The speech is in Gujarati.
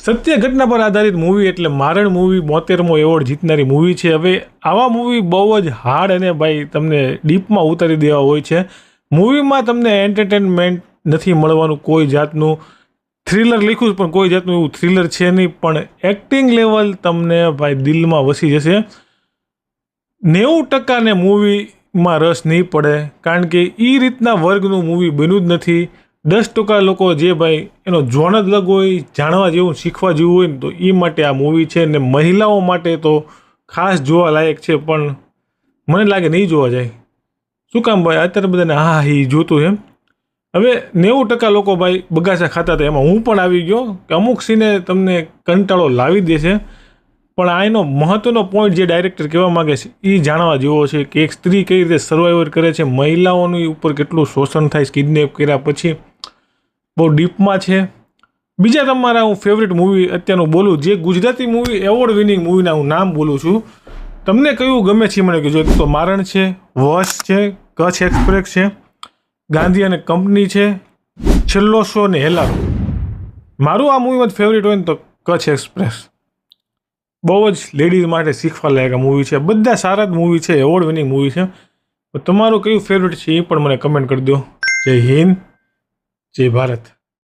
સત્ય ઘટના પર આધારિત મૂવી એટલે મારણ મૂવી 72મો એવોર્ડ જીતનારી મૂવી છે. હવે આવા મૂવી બહુ જ હાર્ડ અને ભાઈ તમને ડીપમાં ઉતારી દેવા હોય છે. મૂવીમાં તમને એન્ટરટેનમેન્ટ નથી મળવાનું કોઈ જાતનું. થ્રિલર લખ્યું પણ કોઈ જાતનું એવું થ્રિલર છે નહીં, પણ એક્ટિંગ લેવલ તમને ભાઈ દિલમાં વસી જશે. 90% મૂવીમાં રસ નહીં પડે, કારણ કે એ રીતના વર્ગનું મૂવી બન્યું જ નથી. 10% લોકો જે ભાઈ એનો જોન જ અલગ હોય, જાણવા જેવું શીખવા જેવું હોય ને, તો એ માટે આ મૂવી છે. ને મહિલાઓ માટે તો ખાસ જોવા લાયક છે, પણ મને લાગે નહીં જોવા જાય. શું કામ ભાઈ? અત્યારે બધાને હા એ જોતું એમ. હવે 90% લોકો ભાઈ બગાસા ખાતા હતા, એમાં હું પણ આવી ગયો કે અમુક સીને તમને કંટાળો લાવી દેશે. પણ આ એનો મહત્વનો પોઈન્ટ જે ડાયરેક્ટર કહેવા માગે છે એ જાણવા જેવો છે કે એક સ્ત્રી કઈ રીતે સર્વાઈવર કરે છે, મહિલાઓની ઉપર કેટલું શોષણ થાય, કિડનેપ કર્યા પછી. બહુ ડીપમાં છે. બીજા તમારા હું ફેવરેટ મૂવી અત્યારનું બોલું, જે ગુજરાતી મૂવી એવોર્ડ વિનિંગ મૂવીના હું નામ બોલું છું. તમને કયું ગમે છે મને કહેજો. એક તો મારણ છે, વશ છે, કચ્છ એક્સપ્રેસ છે, ગાંધી અને કંપની છે, છેલ્લો શો ને હેલારો. મારું આ મૂવીમાં ફેવરેટ હોય ને તો કચ્છ એક્સપ્રેસ. બહુ જ લેડીઝ માટે શીખવા લાયક મૂવી છે. બધા સારા જ મૂવી છે, એવોર્ડ વિનિંગ મૂવી છે. તમારું કયું ફેવરેટ છે એ પણ મને કમેન્ટ કરી દો. જય હિન્દ, જય ભારત.